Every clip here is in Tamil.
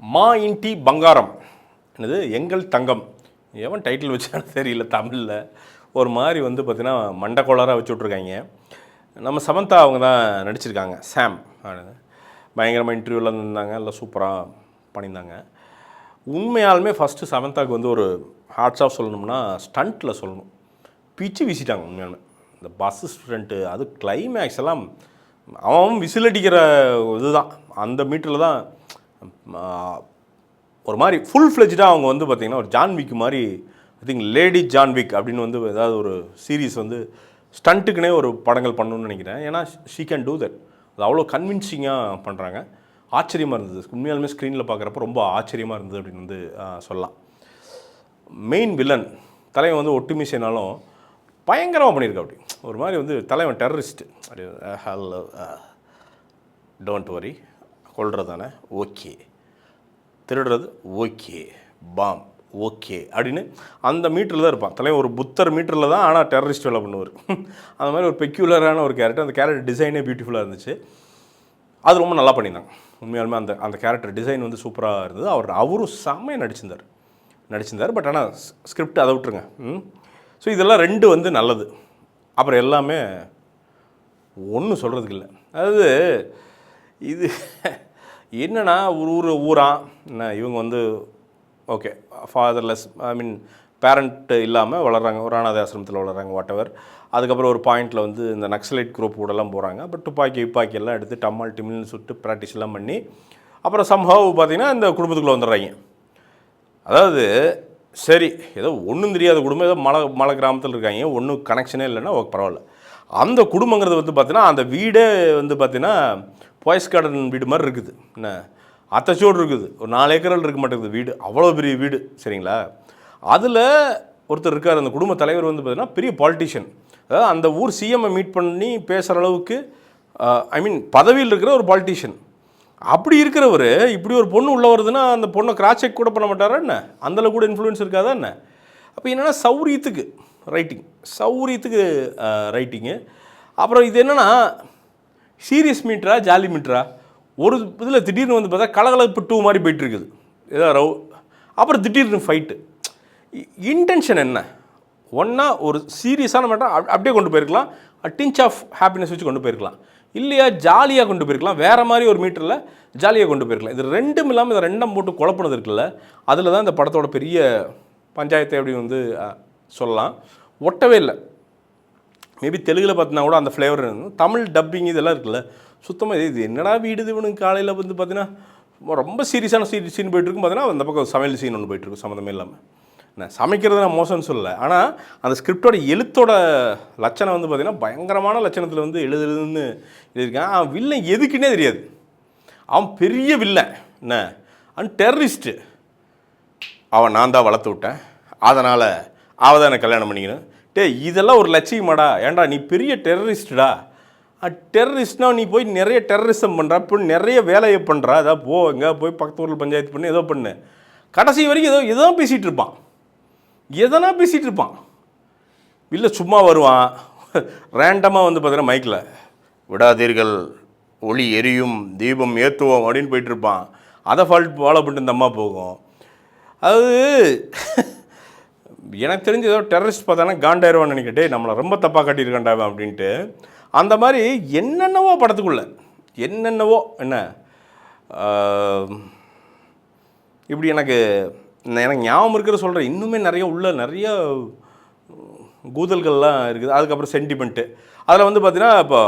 மா இன்டி பங்காரம் என்னது எங்கள் தங்கம் எவன் டைட்டில் வச்சான்னு தெரியல தமிழில் ஒரு மாதிரி வந்து பார்த்திங்கன்னா மண்டக்கோளாராக வச்சு விட்ருக்காங்க. நம்ம சமந்தா அவங்க தான் நடிச்சிருக்காங்க. சாம் பயங்கரமாக இன்டர்வியூவில் இருந்தாங்க, எல்லாம் சூப்பராக பண்ணியிருந்தாங்க. உண்மையாலுமே ஃபஸ்ட்டு சமந்தாவுக்கு வந்து ஒரு ஹாட்ஸ் ஆஃப் சொல்லணும்னா ஸ்டண்ட்டில் சொல்லணும். பிச்சு வீசிட்டாங்க உண்மையாலுமே. இந்த பஸ்ஸு ஸ்டண்ட்டு அது கிளைமேக்ஸ் எல்லாம் அவன் விசில் அடிக்கிற இதுதான் அந்த மீட்டரில் தான் ஒரு மாதிரி ஃபுல் ஃப்ளெஜ்டாக அவங்க வந்து பார்த்திங்கன்னா ஒரு ஜான்விக் மாதிரி ஐ திங்க் லேடி ஜான்விக் அப்படின்னு வந்து ஏதாவது ஒரு சீரீஸ் வந்து ஸ்டண்ட்டுக்குனே ஒரு படங்கள் பண்ணணும்னு நினைக்கிறேன். ஏன்னா ஷீ கேன் டூ தட். அது அவ்வளோ கன்வின்சிங்காக பண்ணுறாங்க. ஆச்சரியமாக இருந்தது. உண்மையாலுமே ஸ்க்ரீனில் பார்க்குறப்ப ரொம்ப ஆச்சரியமாக இருந்தது அப்படின்னு வந்து சொல்லலாம். மெயின் வில்லன் தலைவன் வந்து ஒட்டுமீசைனாலும் பயங்கரமாக பண்ணியிருக்க. அப்படி ஒரு மாதிரி வந்து தலைவன் டெரரிஸ்ட்டு அப்படி ஹலோ டோன்ட் வரி, கொள்வது தானே ஓகே, திருடுறது ஓகே, பாம் ஓகே அப்படின்னு அந்த மீட்டரில் தான் இருப்பான் தலைவன். ஒரு புத்தர் மீட்டரில் தான், ஆனால் டெரரிஸ்ட் வேலை பண்ணுவார். அந்த மாதிரி ஒரு பெக்யூலரான ஒரு கேரக்டர். அந்த கேரக்டர் டிசைனே பியூட்டிஃபுல்லாக இருந்துச்சு. அது ரொம்ப நல்லா பண்ணியிருந்தாங்க. உண்மையாலுமே அந்த கேரக்டர் டிசைன் வந்து சூப்பராக இருந்தது. அவரும் செம்மையாக நடிச்சிருந்தார். பட் ஆனால் ஸ்கிரிப்ட் அதை விட்டுருங்க. ஸோ இதெல்லாம் ரெண்டு வந்து நல்லது. அப்புறம் எல்லாமே ஒன்றும் சொல்கிறதுக்கு இல்லை. அதாவது இது என்னென்னா ஊரா என்ன இவங்க வந்து ஓகே ஃபாதர்லெஸ் ஐ மீன் பேரண்ட் இல்லாமல் வளர்கிறாங்க, ஒரு அனாதை ஆசிரமத்தில் வளர்கிறாங்க, வாட் எவர். அதுக்கப்புறம் ஒரு பாயிண்டில் வந்து இந்த நக்சலைட் குரூப் கூடலாம் போகிறாங்க. பட் துப்பாக்கி எல்லாம் எடுத்து டம்மால் டிமில்னு சுட்டு ப்ராக்டிஸ் எல்லாம் பண்ணி அப்புறம் சம்ஹவ் பார்த்திங்கன்னா இந்த குடும்பத்துக்குள்ளே வந்துடுறாங்க. அதாவது சரி ஏதோ ஒன்றும் தெரியாத குடும்பம், ஏதோ மலை கிராமத்தில் இருக்காங்க, ஒன்றும் கனெக்ஷனே இல்லைன்னா ஓகே பரவாயில்ல. அந்த குடும்பங்கிறது வந்து பார்த்திங்கன்னா அந்த வீடே வந்து பார்த்திங்கன்னா பாய்ஸ் கார்டன் வீடு மாதிரி இருக்குது. என்ன அத்தச்சோடு இருக்குது. ஒரு 4 ஏக்கரில் இருக்க மாட்டேங்குது வீடு, அவ்வளோ பெரிய வீடு. சரிங்களா? அதில் ஒருத்தர் இருக்கார், அந்த குடும்ப தலைவர் வந்து பார்த்திங்கன்னா பெரிய பாலிட்டிஷியன். அதாவது அந்த ஊர் சிஎம்ஐ மீட் பண்ணி பேசுகிற அளவுக்கு ஐ மீன் பதவியில் இருக்கிற ஒரு பாலிட்டிஷியன். அப்படி இருக்கிறவர் இப்படி ஒரு பொண்ணு உள்ளே வருதுன்னா அந்த பொண்ணை கிராஸ் செக் கூட பண்ண மாட்டாரா என்ன? அந்தளவு கூட இன்ஃப்ளூயன்ஸ் இருக்காதா என்ன? அப்போ என்னென்னா சௌரியத்துக்கு ரைட்டிங்கு. அப்புறம் இது என்னென்னா சீரியஸ் மீட்டரா ஜாலி மீட்டரா? ஒரு இதில் திடீர்னு வந்து பார்த்தா கலகலப்பு 2 மாதிரி போயிட்டுருக்குது ஏதோ அப்புறம் திடீர்னு ஃபைட்டு. இன்டென்ஷன் என்ன? ஒன்றா ஒரு சீரியஸான மேட்டர் அப்படியே கொண்டு போயிருக்கலாம், டிஞ்ச் ஆஃப் ஹாப்பினஸ் வச்சு கொண்டு போயிருக்கலாம், இல்லையா ஜாலியாக கொண்டு போயிருக்கலாம், வேறு மாதிரி ஒரு மீட்டரில் ஜாலியாக கொண்டு போயிருக்கலாம். இது ரெண்டும் இல்லாமல் இதை ரெண்டும் போட்டு குழப்பினது இருக்குல்ல, அதில் தான் இந்த படத்தோட பெரிய பஞ்சாயத்தை அப்படி வந்து சொல்லலாம். ஒட்டவே இல்லை. மேபி தெலுங்கில் பார்த்தினா கூட அந்த ஃப்ளேவர் இருந்தது. தமிழ் டப்பிங் இதெல்லாம் இருக்குல்ல, சுத்தமாக இது என்னடா வீடு இவனுக்கு காலையில் வந்து பார்த்தீங்கன்னா ரொம்ப சீரியஸான சீன் போய்ட்டுருக்கும். பார்த்தீங்கன்னா அந்த பக்கம் சமையல் சீன் ஒன்று போய்ட்டுருக்கு சம்மந்தமே இல்லாமல். என்ன சமைக்கிறது நான் மோசம்னு சொல்லலை, ஆனால் அந்த ஸ்கிரிப்டோட எழுத்தோட லட்சணம் வந்து பார்த்திங்கன்னா பயங்கரமான லட்சணத்தில் வந்து எழுதுன்னு எழுதியிருக்கான். அவன் வில்லன் எதுக்குன்னே தெரியாது. அவன் பெரிய வில்லன் என்ன, அவன் டெரரிஸ்ட்டு. அவன் நான் தான் வளர்த்து விட்டேன், அதனால் அவள் தான் எனக்கு கல்யாணம் பண்ணிக்கணும். இதெல்லாம் ஒரு லட்சியமாடா? ஏன்டா நீ பெரிய டெரரிஸ்டா? டெரரிஸ்ட்னா நீ போய் நிறைய டெரரிசம் பண்ணுறா, இப்போ நிறைய வேலையை பண்ணுறா, ஏதாவது போ எங்கே போய் பக்கத்து ஊரில் பஞ்சாயத்து பண்ணி ஏதோ பண்ணு. கடைசி வரைக்கும் எதோ பேசிகிட்டு இருப்பான், இல்லை சும்மா வருவான் ரேண்டமாக வந்து பார்த்தீங்கன்னா மைக்கில் விடாதீர்கள் ஒளி எரியும் தீபம் ஏற்றுவோம் அப்படின்னு போயிட்டுருப்பான். அதை ஃபாலோ பண்ணிட்டு இந்த அம்மா போகும். அது எனக்கு தெரிஞ்சு ஏதோ டெரரிஸ்ட் பார்த்தானா காண்டாயிருவான்னு நினைக்கிட்டே நம்மளை ரொம்ப தப்பாக காட்டியிருக்காண்டாவே அப்படின்ட்டு. அந்த மாதிரி என்னென்னவோ படத்துக்குள்ளே என்ன இப்படி எனக்கு ஞாபகம் இருக்கிற சொல்கிறேன். இன்னுமே நிறைய கூதல்கள்லாம் இருக்குது. அதுக்கப்புறம் சென்டிமெண்ட்டு அதில் வந்து பார்த்திங்கன்னா இப்போ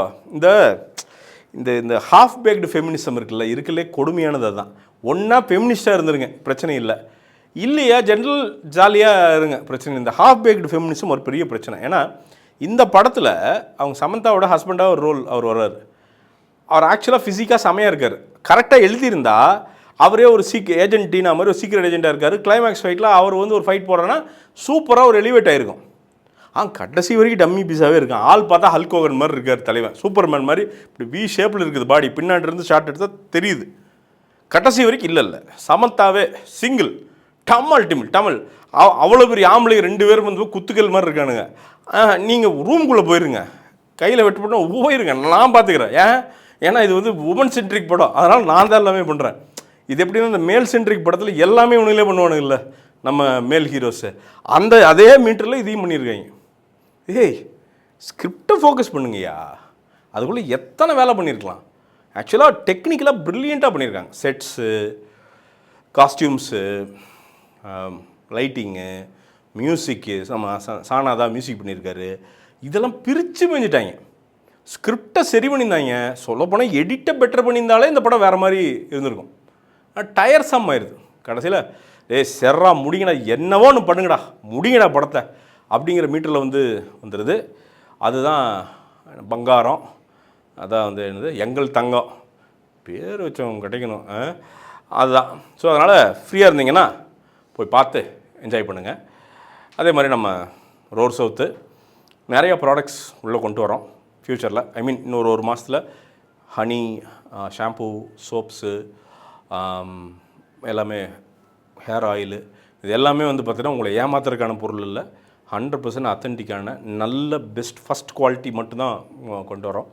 இந்த ஹாஃப் பேக்டு ஃபெமினிசம் இருக்குல்லே கொடுமையானது. அதுதான். ஒன்றா ஃபெமினிஸ்டாக இருந்துருங்க, பிரச்சனை இல்லை, இல்லையா ஜென்ரல் ஜாலியாக இருங்க, பிரச்சனை. இந்த ஹாஃப் பேக்டு ஃபெமினிசம் ஒரு பெரிய பிரச்சனை. ஏன்னா இந்த படத்தில் அவங்க சமந்தாவோட ஹஸ்பண்டாக ஒரு ரோல் அவர் வர்றாரு. அவர் ஆக்சுவலாக ஃபிசிக்காக செமையாக இருக்கார். கரெக்டாக எழுதியிருந்தா அவரே ஒரு ஏஜென்ட்டினா மாதிரி ஒரு சீக்ரெட் ஏஜென்ட்டாக இருக்கார். கிளைமேக்ஸ் ஃபைட்டில் அவர் வந்து ஒரு ஃபைட் போடுறேன்னா சூப்பராக ஒரு எலிவேட் ஆகிருக்கும். கடைசி வரைக்கும் டம்மி பீஸாகவே இருக்கான். ஆள் பார்த்தா ஹல்க் ஹோகன் மாதிரி இருக்கார் தலைவன், சூப்பர்மேன் மாதிரி இப்படி வி ஷேப்பில் இருக்குது பாடி, பின்னாடி இருந்து ஷார்ட் எடுத்தால் தெரியுது. கடைசி வரைக்கும் இல்லை சமந்தாவே சிங்கிள் டமல் அவ்வளோ பெரிய ஆம்பளை 2 பேரும் வந்து குத்துக்கள் மாதிரி இருக்கானுங்க. நீங்கள் ரூம்குள்ளே போயிருங்க, கையில் வெட்டு போட்டு போயிருங்க, நான் பார்த்துக்கிறேன். ஏன்னா இது வந்து உமன் சென்ட்ரிக் படம், அதனால் நான் தான் எல்லாமே பண்ணுறேன். இது எப்படின்னா இந்த மேல் சென்ட்ரிக் படத்தில் எல்லாமே இவனுங்களே பண்ணுவானுங்கல்ல நம்ம மேல் ஹீரோஸு, அதே மீட்டரில் இதையும் பண்ணியிருக்காங்க. ஏய், ஸ்கிரிப்டை ஃபோக்கஸ் பண்ணுங்கய்யா, அதுக்குள்ளே எத்தனை வேலை பண்ணியிருக்கலாம். ஆக்சுவலாக டெக்னிக்கலாக ப்ரில்லியண்ட்டாக பண்ணியிருக்காங்க. செட்ஸு, காஸ்டியூம்ஸு, லைட்டிங்கு, மியூசிக்கு, சானாதா மியூசிக் பண்ணியிருக்காரு. இதெல்லாம் பிரித்து மேஞ்சிட்டாங்க. ஸ்கிரிப்டை சரி பண்ணியிருந்தாங்க. சொல்லப்போனால் எடிட்டை பெட்டர் பண்ணியிருந்தாலே இந்த படம் வேறு மாதிரி இருந்திருக்கும். டயர்ஸம் ஆயிடுது கடைசியில். செர்ரா முடிங்கடா, என்னவோ ஒன்று பண்ணுங்கடா, முடிங்கடா படத்தை அப்படிங்கிற மீட்டரில் வந்துடுது. அதுதான் பங்காரம், அதான் என்னது எங்கள் தங்கம், பேர் வச்சவங்க கிடைக்கணும், அதுதான். ஸோ அதனால் ஃப்ரீயாக இருந்தீங்கன்னா போய் பார்த்து என்ஜாய் பண்ணுங்கள். அதே மாதிரி நம்ம ரோட் சவுத்து நிறையா ப்ராடக்ட்ஸ் உள்ளே கொண்டு வரோம் ஃப்யூச்சரில். ஐ மீன் இன்னொரு 1 மாதத்தில் ஹனி, ஷாம்பூ, சோப்ஸு, எல்லாமே ஹேர் ஆயிலு, இது எல்லாமே பார்த்திங்கன்னா உங்களை ஏமாத்துறதுக்கான பொருள் இல்லை. 100% அத்தன்டிக்கான நல்ல பெஸ்ட் ஃபஸ்ட் குவாலிட்டி மட்டும்தான் கொண்டு வரோம்.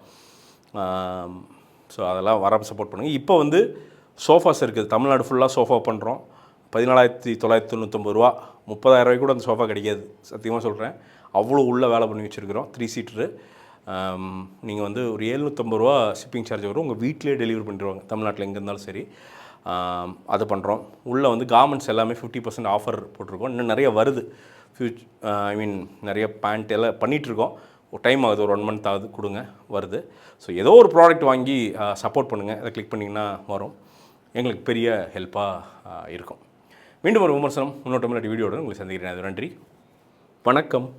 ஸோ அதெல்லாம் வர சப்போர்ட் பண்ணுங்கள். இப்போ சோஃபாஸ் இருக்குது, தமிழ்நாடு ஃபுல்லாக சோஃபா பண்ணுறோம். 14,999 ரூபா, 30,000 ரூபாய்க்கு கூட அந்த சோஃபா கிடைக்காது, சத்தியமாக சொல்கிறேன். அவ்வளோ உள்ள வேலை பண்ணி வச்சுருக்கிறோம். 3 சீட்டரு. நீங்கள் ஒரு 750 ரூபா ஷிப்பிங் சார்ஜ் வரும், உங்கள் வீட்டிலே டெலிவரி பண்ணிடுவாங்க, தமிழ்நாட்டில் எங்கே இருந்தாலும் சரி. அது பண்ணுறோம். உள்ளே கார்மெண்ட்ஸ் எல்லாமே 50% ஆஃபர் போட்டிருக்கோம். இன்னும் நிறைய வருது. ஐ மீன் நிறைய பேண்ட் எல்லாம் பண்ணிகிட்ருக்கோம். ஒரு டைம் ஆகுது, ஒரு 1 மந்த் ஆகுது, கொடுங்க, வருது. ஸோ ஏதோ ஒரு ப்ராடக்ட் வாங்கி சப்போர்ட் பண்ணுங்கள். அதை கிளிக் பண்ணிங்கன்னா வரும், எங்களுக்கு பெரிய ஹெல்ப்பாக இருக்கும். மீண்டும் ஒரு விமர்சனம் முன்னோட்டமில்லாட்டி வீடியோட உங்களை சந்திக்கிறேன். அது நன்றி, வணக்கம்.